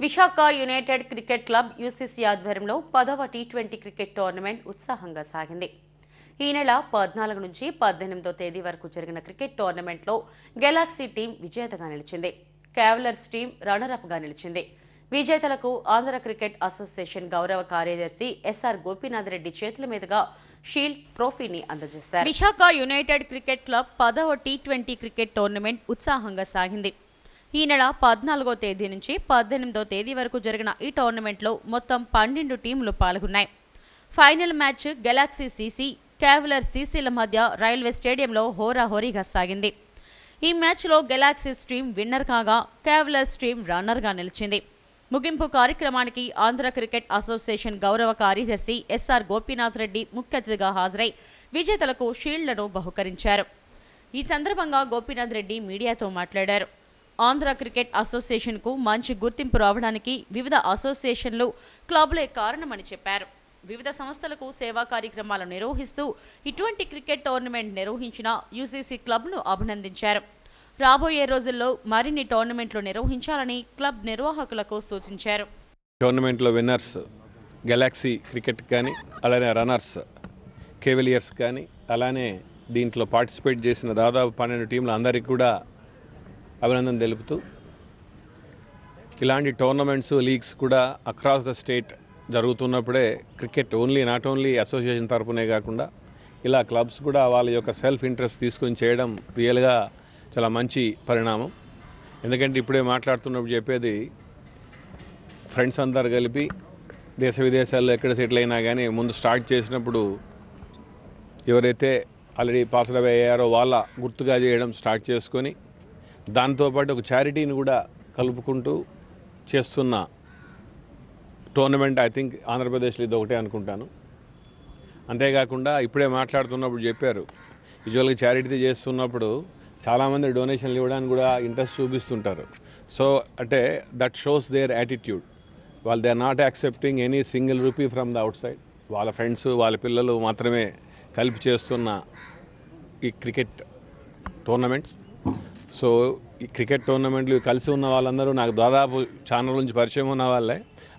Visakha United cricket club UCC ఆధ్వర్యంలో 10వ T20 cricket tournament ఉత్సాహంగా సాగింది. ఈ నెల 14 నుంచి 18వ తేదీ వరకు జరిగిన క్రికెట్ టోర్నమెంట్లో గెలాక్సీ టీం విజేతగా నిలిచింది. క్యావలర్స్ టీం రన్నరప్గా నిలిచింది. విజేతలకు ఆంధ్ర క్రికెట్ అసోసియేషన్ గౌరవ కార్యదర్శి ఎస్ఆర్ గోపీనాథ్ రెడ్డి చేతుల మీదుగా షీల్డ్ ట్రోఫీని అందజేశారు. విశాఖ యునైటెడ్ క్రికెట్ క్లబ్ 10వ టీ20 క్రికెట్ టోర్నమెంట్ ఉత్సాహంగా సాగింది. ఈ నెల 14వ తేదీ నుంచి 18వ తేదీ వరకు జరిగిన ఈ టోర్నమెంట్లో మొత్తం 12 టీంలు పాల్గొన్నాయి. ఫైనల్ మ్యాచ్ గెలాక్సీ సీసీ, క్యావలర్ సీసీల మధ్య రైల్వే స్టేడియంలో హోరాహోరీగా సాగింది. ఈ మ్యాచ్లో గెలాక్సీ టీం విన్నర్ కాగా క్యావలర్స్ టీం రన్నర్గా నిలిచింది. ముగింపు కార్యక్రమానికి ఆంధ్ర క్రికెట్ అసోసియేషన్ గౌరవ కార్యదర్శి ఎస్ఆర్ గోపీనాథ్ రెడ్డి ముఖ్య అతిథిగా హాజరై విజేతలకు షీల్డ్లను బహుకరించారు. ఈ సందర్భంగా గోపీనాథ్ రెడ్డి మీడియాతో మాట్లాడారు. ఆంధ్ర క్రికెట్ అసోసియేషన్కు మంచి గుర్తింపు రావడానికి వివిధ అసోసియేషన్లు, క్లబ్లే కారణమని చెప్పారు. వివిధ సంస్థలకు సేవా కార్యక్రమాలు నిర్వహిస్తూ ఇటువంటి క్రికెట్ టోర్నమెంట్ నిర్వహించిన యూసీసీ క్లబ్ను అభినందించారు. రాబోయే రోజుల్లో మరిన్ని టోర్నమెంట్లు నిర్వహించాలని క్లబ్ నిర్వాహకులకు సూచించారు. టోర్నమెంట్లో విన్నర్స్ గెలాక్సీ క్రికెట్ కానీ, అలానే రన్నర్స్ కేవలియర్స్ కానీ, అలానే దీంట్లో పార్టిసిపేట్ చేసిన దాదాపు 12 టీంలు అందరికీ కూడా అభినందన తెలుపుతూ, ఇలాంటి టోర్నమెంట్స్, లీగ్స్ కూడా అక్రాస్ ద స్టేట్ జరుగుతున్నప్పుడే క్రికెట్ నాట్ ఓన్లీ అసోసియేషన్ తరపునే కాకుండా ఇలా క్లబ్స్ కూడా వాళ్ళ యొక్క సెల్ఫ్ ఇంట్రెస్ట్ తీసుకొని చేయడం రియల్గా చాలా మంచి పరిణామం. ఎందుకంటే ఇప్పుడే మాట్లాడుతున్నప్పుడు చెప్పేది, ఫ్రెండ్స్ అందరు కలిపి దేశ విదేశాల్లో ఎక్కడ సెటిల్ అయినా కానీ ముందు స్టార్ట్ చేసినప్పుడు ఎవరైతే ఆల్రెడీ పాస్ అయ్యారో వాళ్ళ గుర్తుగా చేయడం స్టార్ట్ చేసుకొని, దాంతోపాటు ఒక చారిటీని కూడా కలుపుకుంటూ చేస్తున్న టోర్నమెంట్ ఐ థింక్ ఆంధ్రప్రదేశ్లో ఇది ఒకటే అనుకుంటాను. అంతేకాకుండా ఇప్పుడే మాట్లాడుతున్నప్పుడు చెప్పారు, యూజువల్గా చారిటీ చేస్తున్నప్పుడు చాలామంది డొనేషన్లు ఇవ్వడానికి కూడా ఇంట్రెస్ట్ చూపిస్తుంటారు. సో అంటే దట్ షోస్ దేర్ యాటిట్యూడ్. వాళ్ళు they are not accepting any single rupee from the outside. వాళ్ళ ఫ్రెండ్స్, వాళ్ళ పిల్లలు మాత్రమే కలిపి చేస్తున్న ఈ క్రికెట్ టోర్నమెంట్స్. సో ఈ క్రికెట్ టోర్నమెంట్లు కలిసి ఉన్న వాళ్ళందరూ నాకు దాదాపు ఛానల్ నుంచి పరిచయం ఉన్న వాళ్ళే.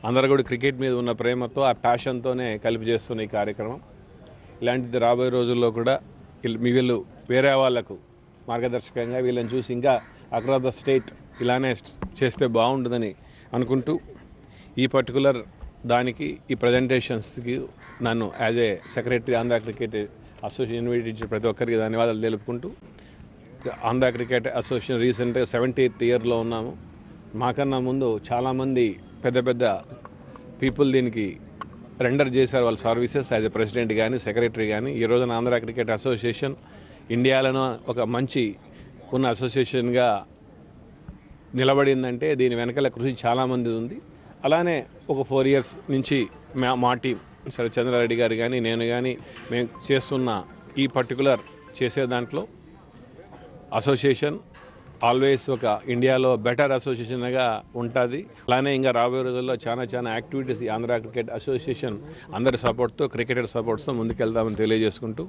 అందరూ కూడా క్రికెట్ మీద ఉన్న ప్రేమతో, ఆ ప్యాషన్తోనే కలిపి చేస్తున్న ఈ కార్యక్రమం. ఇలాంటిది రాబోయే రోజుల్లో కూడా వీళ్ళు వేరే వాళ్ళకు మార్గదర్శకంగా వీళ్ళని చూసి ఇంకా అక్రాస్ ద స్టేట్ ఇలానే చేస్తే బాగుంటుందని అనుకుంటూ, ఈ పర్టికులర్ దానికి ఈ ప్రజెంటేషన్స్కి నన్ను as a secretary Andhra cricket association invite ఇచ్చిన ప్రతి ఒక్కరికి ధన్యవాదాలు తెలుపుకుంటూ, ఆంధ్ర క్రికెట్ అసోసియేషన్ రీసెంట్గా 70th ఇయర్లో ఉన్నాము. మాకన్నా ముందు చాలామంది పెద్ద పెద్ద పీపుల్ దీనికి రెండర్ చేశారు వాళ్ళ సర్వీసెస్, యాజ్ ఎ ప్రెసిడెంట్ కానీ, సెక్రటరీ కానీ. ఈ రోజున ఆంధ్ర క్రికెట్ అసోసియేషన్ ఇండియాలోనూ ఒక మంచి ఉన్న అసోసియేషన్గా నిలబడిందంటే దీని వెనకాల కృషి చాలామంది ఉంది. అలానే ఒక 4 years నుంచి మా టీం చంద్రారెడ్డి గారు కానీ, నేను కానీ మేము చేస్తున్న ఈ పర్టికులర్ చేసే దాంట్లో అసోసియేషన్ ఆల్వేస్ ఒక ఇండియాలో బెటర్ అసోసియేషన్గా ఉంటుంది. అలానే ఇంకా రాబోయే రోజుల్లో చాలా యాక్టివిటీస్ ఈ ఆంధ్ర క్రికెట్ అసోసియేషన్ అందరి సపోర్ట్తో, క్రికెటర్ సపోర్ట్స్తో ముందుకెళ్తామని తెలియజేసుకుంటూ,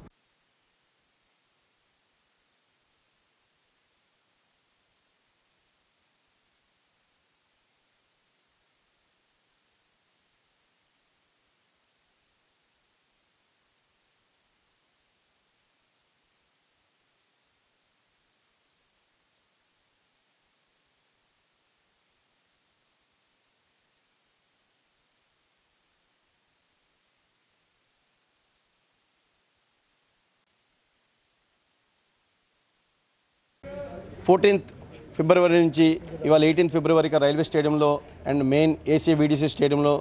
ఫిబ్రవరి నుంచి ఇవాళ 18th ఫిబ్రవరికి రైల్వే స్టేడియంలో అండ్ మెయిన్ ఏసీబీడీసీ స్టేడియంలో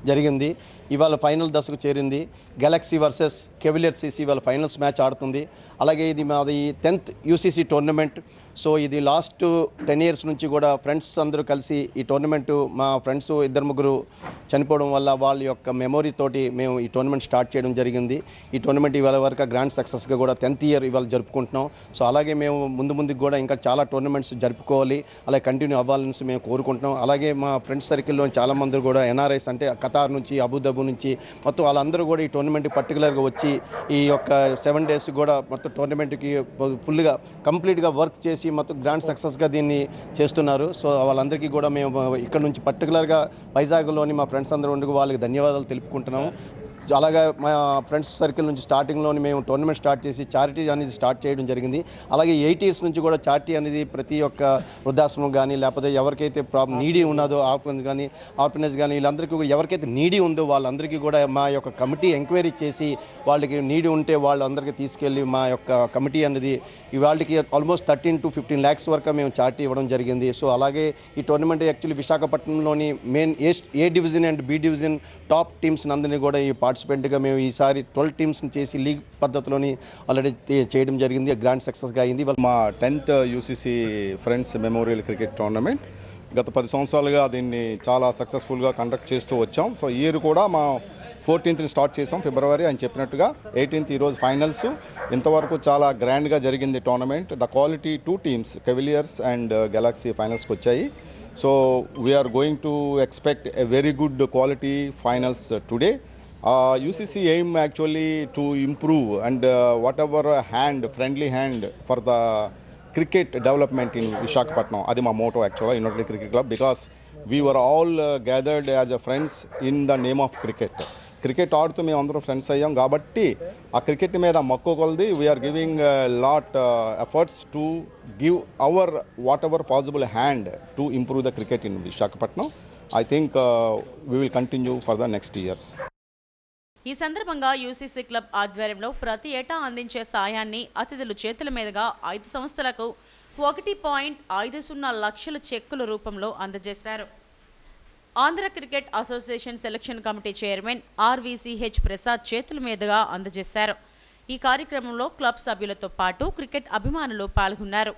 జరిగింది. ఇవాళ ఫైనల్ దశకు చేరింది. గెలాక్సీ వర్సెస్ కెవిలియర్స్ సీసీ ఇవాళ ఫైనల్స్ మ్యాచ్ ఆడుతుంది. అలాగే ఇది మాది 10th యూసీసీ టోర్నమెంట్. సో ఇది లాస్ట్ 10 years నుంచి కూడా ఫ్రెండ్స్ అందరూ కలిసి ఈ టోర్నమెంటు, మా ఫ్రెండ్స్ 2-3 చనిపోవడం వల్ల వాళ్ళ యొక్క మెమొరీ తోటి మేము ఈ టోర్నమెంట్ స్టార్ట్ చేయడం జరిగింది. ఈ టోర్నమెంట్ ఇవాళ వరకు గ్రాండ్ సక్సెస్గా కూడా 10th year ఇవాళ జరుపుకుంటున్నాం. సో అలాగే మేము ముందుకు కూడా ఇంకా చాలా టోర్నమెంట్స్ జరుపుకోవాలి, అలాగే కంటిన్యూ అవ్వాలని మేము కోరుకుంటున్నాం. అలాగే మా ఫ్రెండ్స్ సర్కిల్లో చాలామంది కూడా ఎన్ఆర్ఐస్ అంటే ఖతార్ నుంచి, అబుదాబి విభాగం నుంచి మొత్తం వాళ్ళందరూ కూడా ఈ టోర్నమెంట్కి పర్టికులర్గా వచ్చి ఈ యొక్క 7 days కూడా మొత్తం టోర్నమెంట్కి ఫుల్గా కంప్లీట్గా వర్క్ చేసి మొత్తం గ్రాండ్ సక్సెస్గా దీన్ని చేస్తున్నారు. సో వాళ్ళందరికీ కూడా మేము ఇక్కడ నుంచి పర్టికులర్గా వైజాగ్లోని మా ఫ్రెండ్స్ అందరూ ఉండి వాళ్ళకి ధన్యవాదాలు తెలుపుకుంటున్నాము. అలాగే మా ఫ్రెండ్స్ సర్కిల్ నుంచి స్టార్టింగ్లోని మేము టోర్నమెంట్ స్టార్ట్ చేసి చారిటీ అనేది స్టార్ట్ చేయడం జరిగింది. అలాగే 8 years నుంచి కూడా చారిటీ అనేది ప్రతి ఒక్క వృద్ధాశ్రమం కానీ లేకపోతే ఎవరికైతే నీడీ ఉన్నదో ఆర్ఫనేజ్ కానీ వీళ్ళందరికీ కూడా ఎవరికైతే నీడీ ఉందో వాళ్ళందరికీ కూడా మా యొక్క కమిటీ ఎంక్వైరీ చేసి వాళ్ళకి నీడీ ఉంటే వాళ్ళందరికీ తీసుకెళ్ళి మా యొక్క కమిటీ అనేది వాళ్ళకి ఆల్మోస్ట్ 13 to 15 lakhs వరకు మేము చారిటీ ఇవ్వడం జరిగింది. సో అలాగే ఈ టోర్నమెంట్ యాక్చువల్లీ విశాఖపట్నంలోని main A division and B division top teams అందరినీ కూడా ఈ పార్టిసిపెంట్గా మేము ఈసారి 12 teamsని చేసి లీగ్ పద్ధతిలోని ఆల్రెడీ చేయడం జరిగింది. గ్రాండ్ సక్సెస్గా అయింది. మా 10th UCC friends memorial cricket tournament గత 10 సంవత్సరాలుగా దీన్ని చాలా సక్సెస్ఫుల్గా కండక్ట్ చేస్తూ వచ్చాం. సో ఈ ఇయర్ కూడా మా 14th స్టార్ట్ చేసాం ఫిబ్రవరి అని చెప్పినట్టుగా. 18th ఈరోజు ఫైనల్స్. ఇంతవరకు చాలా గ్రాండ్గా జరిగింది tournament. The quality 2 teams Cavaliers and Galaxy ఫైనల్స్కి వచ్చాయి. So we are going to expect a very good quality finals today. UCC aim actually to improve and whatever friendly hand for the cricket development in Visakhapatnam. Adi ma motto actually United Cricket Club, because we were all gathered as a friends in the name of cricket. Cricket ఆడుతూ మేము అందరం friends అయ్యాం కాబట్టి ఆ cricket మీద మక్కువ కొలది we're giving lot efforts to give our whatever possible hand to improve the cricket in Visakhapatnam. I think we will continue for the next years. ఈ సందర్భంగా యూసీసీ క్లబ్ ఆధ్వర్యంలో ప్రతి ఏటా అందించే సాయాన్ని అతిథులు చేతుల మీదుగా 5 సంస్థలకు 1.50 లక్షల చెక్కుల రూపంలో అందజేశారు. Andhra cricket association selection committee chairman RVCH Prasad చేతుల మీదుగా అందజేశారు. ఈ కార్యక్రమంలో క్లబ్ సభ్యులతో పాటు క్రికెట్ అభిమానులు పాల్గొన్నారు.